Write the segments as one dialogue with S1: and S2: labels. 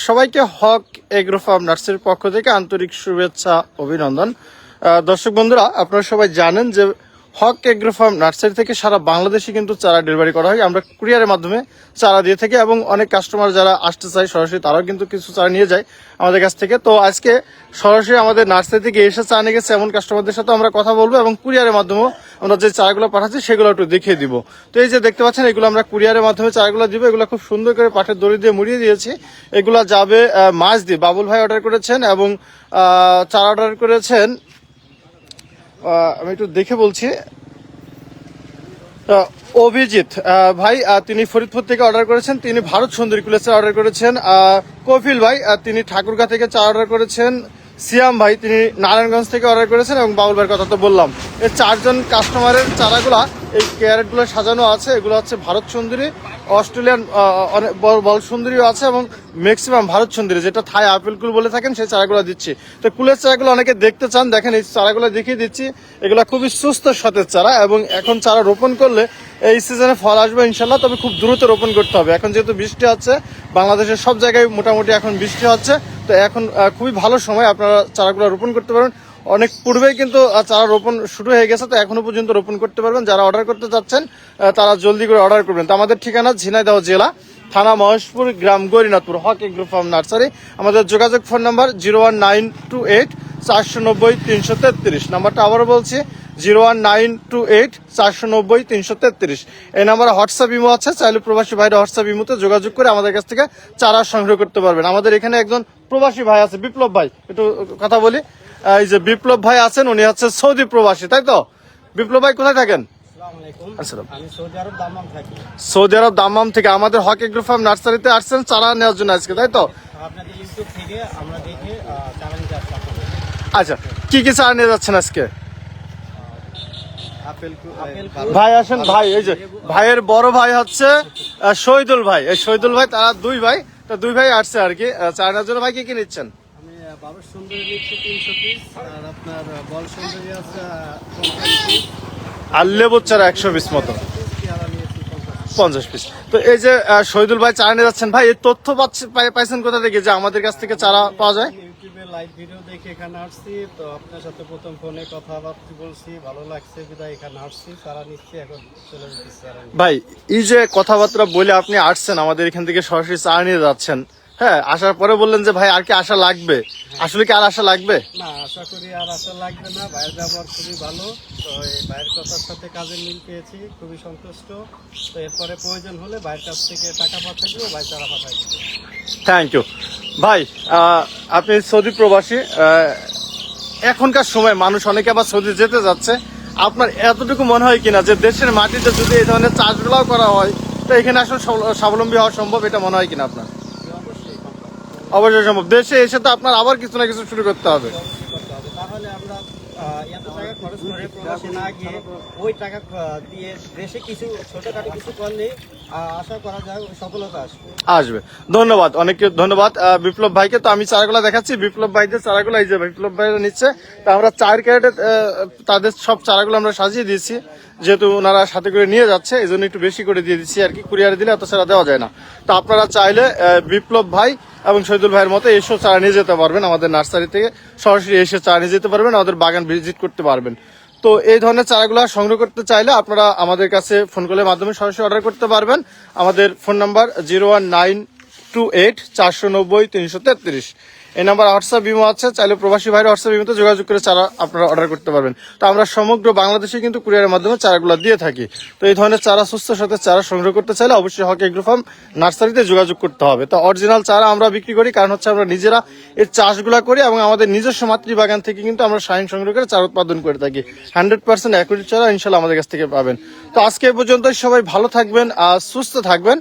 S1: সবাইকে হক agro farm নার্সারির পক্ষ থেকে আন্তরিক শুভেচ্ছা অভিনন্দন। দর্শক বন্ধুরা, আপনারা সবাই জানেন যে হক এগ্রো ফার্ম নার্সারি থেকে সারা বাংলাদেশে কিন্তু চারা ডেলিভারি করা হয়। আমরা কুরিয়ারের মাধ্যমে চারা দিয়ে থাকি এবং অনেক কাস্টমার যারা আসতে চায় সরাসরি তারাও কিন্তু কিছু চারা নিয়ে যায় আমাদের কাছ থেকে। তো আজকে সরাসরি আমাদের নার্সারি থেকে এসে চা নিয়ে গেছে এমন কাস্টমারদের সাথে আমরা কথা বলবো এবং কুরিয়ারের মাধ্যমেও আমরা যে চারাগুলো পাঠাচ্ছি সেগুলো একটু দেখিয়ে দিব। তো এই যে দেখতে পাচ্ছেন, এগুলো আমরা কুরিয়ারের মাধ্যমে চারাগুলো দিব। এগুলো খুব সুন্দর করে পাটের দড়ি দিয়ে মুড়িয়ে দিয়েছি। এগুলো যাবে মাছ দিয়ে। বাবুল ভাই অর্ডার করেছেন এবং চারা অর্ডার করেছেন, আমি একটু দেখে বলছি, অভিজিৎ ভাই, তিনি ফরিদপুর থেকে অর্ডার করেছেন। তিনি ভারত সুন্দরী কুলেসে অর্ডার করেছেন। কফিল ভাই, তিনি ঠাকুরগাঁ থেকে চা অর্ডার করেছেন। সিয়াম ভাই, তিনি নারায়ণগঞ্জ থেকে অর্ডার করেছেন এবং বাবুল ভাইয়ের কথা তো বললাম। এই চারজন কাস্টমারের চারাগুলা এই ক্যারেটগুলো সাজানো আছে। এগুলো হচ্ছে ভারত সুন্দরী, অস্ট্রেলিয়ান অনেক বল সুন্দরীও আছে এবং ম্যাক্সিমাম ভারত সুন্দরী, যেটা থাই আপেল কুল বলে থাকেন, সেই চারাগুলো দিচ্ছি। তো কুলের চারাগুলো অনেকে দেখতে চান, দেখেন এই চারাগুলো দেখিয়ে দিচ্ছি। এগুলো খুবই সুস্থ সতেজ চারা এবং এখন চারা রোপণ করলে এই সিজনে ফল আসবে ইনশাল্লাহ। তবে খুব দ্রুত রোপণ করতে হবে। এখন যেহেতু বৃষ্টি হচ্ছে, বাংলাদেশের সব জায়গায় মোটামুটি এখন বৃষ্টি হচ্ছে, তো এখন খুবই ভালো সময় আপনারা চারাগুলো রোপণ করতে পারেন। অনেক পূর্বেই কিন্তু চারা রোপণ শুরু হয়ে গেছে, তো এখনো পর্যন্ত রোপণ করতে পারবেন। যারা অর্ডার করতে চাচ্ছেন তারা জলদি করে অর্ডার করবেন। তো আমাদের ঠিকানা ঝিনাইদহ জেলা, থানা মহেশপুর, গ্রাম গৌরীনাথপুর, হক এগ্রো ফার্ম নার্সারি। আমাদের যোগাযোগ ফোন নাম্বার 01928 490 333। নাম্বারটা আবারও বলছি, 01928 490 333। এই নাম্বারে হোয়াটসঅ্যাপ ইমো আছে, চাইলে প্রবাসী ভাইরা হোয়াটসঅ্যাপ ইমোতে যোগাযোগ করে আমাদের কাছ থেকে চারা সংগ্রহ করতে পারবেন। আমাদের এখানে একজন প্রবাসী ভাই আছে, বিপ্লব ভাই, একটু কথা বলি। এই যে বিপ্লব ভাই আছেন, উনি হচ্ছে সৌদি প্রবাসী, তাই তো? বিপ্লব ভাই কোথায় থাকেন? সৌদি আরব দাম্মাম থেকে আমাদের হক এগ্রো ফার্ম নার্সারিতে আসছেন চারা নেওয়ার জন্য আজকে, তাই তো? আচ্ছা, কি কি চারা নিয়ে যাচ্ছেন আজকে? ভাই আসেন ভাই, এই যে ভাইয়ের বড় ভাই হচ্ছে শহীদুল ভাই। এই শহীদুল ভাই, তারা দুই ভাই, তো দুই ভাই আসছে আর কি চারা নেওয়ার জন্য। ভাই কি কি নিচ্ছেন?
S2: বারোশ সুন্দরী নিচ্ছি 300 পিস, আর আপনার বল সুন্দরী আছে 50 পিস,
S1: আর লেবুর চারা 100 পিস মতো, 50 পিস। তো এই যে শহীদুল ভাই চারা নিয়ে যাচ্ছেন, ভাই এই তথ্য পাইছেন কোথা থেকে যে আমাদের কাছ থেকে চারা পাওয়া যায়?
S2: ইউটিউবে লাইভ ভিডিও দেখে এখানে আসছি, তো আপনার সাথে প্রথম ফোনে কথাবার্তা বলছি, ভালো লাগছে বিদায় এখানে আসছি, চারা নিচ্ছি, এখন চলে যেতেছি।
S1: ভাই এই যে কথাবার্তা বলে আপনি আসছেন আমাদের এখান থেকে সরাসরি চারা নিয়ে যাচ্ছেন, হ্যাঁ, আসার পরে বললেন যে ভাই আর কি আশা লাগবে, আসলে কি আর আশা লাগবে?
S2: না, আশা করি আর আশা লাগবে না। ভাইয়ের ব্যবহার খুবই ভালো, তো এই ভাইয়ের কথার সাথে কাজের মিল পেয়েছি, খুবই সন্তুষ্ট। তো এরপরে প্রয়োজন হলে ভাইয়ের কাছ থেকে টাকা পাঠাবো, ভাই চারা পাঠাই দেবো।
S1: থ্যাংক ইউ ভাই। আপনি সৌদি প্রবাসী, এখনকার সময় মানুষ অনেকে আবার সৌদি যেতে যাচ্ছে। আপনার এতটুকু মনে হয় কিনা যে দেশের মাটিতে যদি এই ধরনের চাষগুলাও করা হয়, তো এখানে আসলে স্বাবলম্বী হওয়া সম্ভব, এটা মনে হয় কিনা আপনার? অবশ্যই সম্ভব। দেশে এসে তো আপনার আবার কিছু না কিছু শুরু করতে হবে।
S2: তাহলে আমরা এত টাকা খরচ করে প্রবাসে না গিয়ে ওই টাকা দিয়ে দেশে কিছু ছোটখাটো কিছু করলে আশা করা যায় সফলতা আসবে।
S1: ধন্যবাদ, অনেক ধন্যবাদ বিপ্লব ভাইকে। তো আমি চারাগুলা দেখাচ্ছি, বিপ্লব ভাইদের চারাগুলো এই যে বিপ্লব ভাইরা নিচ্ছে। তো আমরা 4 ক্যারেটে তাদের সব চারাগুলো আমরা সাজিয়ে দিয়েছি, যেহেতু ওনারা সাথে করে নিয়ে যাচ্ছে, এই জন্য একটু বেশি করে দিয়ে দিচ্ছি আর কি। কুরিয়ারে দিলে এত চারা দেওয়া যায় না। তো আপনারা চাইলে বিপ্লব ভাই এবং শহীদুল ভাইয়ের মতো এসেও চারা নিয়ে যেতে পারবেন। আমাদের নার্সারি থেকে সরাসরি এসে চারা নিয়ে যেতে পারবেন, আমাদের বাগান ভিজিট করতে পারবেন। তো এই ধরনের চারাগুলো সংগ্রহ করতে চাইলে আপনারা আমাদের কাছে ফোন কলের মাধ্যমে সরাসরি অর্ডার করতে পারবেন। আমাদের ফোন নাম্বার 01928 490 333। এই নাম্বার হোয়াটসঅ্যাপ ইমো আছে, চাইলে প্রবাসী ভাইরা হোয়াটসঅ্যাপ ইমোতে যোগাযোগ করে চারা আপনারা অর্ডার করতে পারবেন। তো আমরা সমগ্র বাংলাদেশে কিন্তু কুরিয়ারের মাধ্যমে চারাগুলো দিয়ে থাকি। তো এই ধরনের চারা, সুস্থ সাথে চারা সংগ্রহ করতে চাইলে অবশ্যই হক এগ্রো ফার্ম নার্সারিতে যোগাযোগ করতে হবে। তো অরিজিনাল চারা আমরা বিক্রি করি, কারণ হচ্ছে আমরা নিজেরা এর চাষগুলো করি এবং আমাদের নিজস্ব মাতৃবাগান থেকে কিন্তু আমরা শাইন সংগ্রহ করে চারা উৎপাদন করে থাকি। 100% অ্যাকুরেট চারা ইনশাল্লাহ আমাদের কাছ থেকে পাবেন। তো আজকে এ পর্যন্ত, সবাই ভালো থাকবেন আর সুস্থ থাকবেন।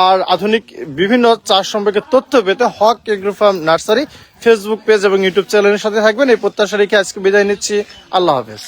S1: আর আধুনিক বিভিন্ন চাষ সম্পর্কে তথ্য পেতে Haque agro farm nursery Facebook page এবং ইউটিউব চ্যানেলের সাথে থাকবেন। এই প্রত্যাশা রেখে আজকে বিদায় নিচ্ছি। আল্লাহ হাফেজ।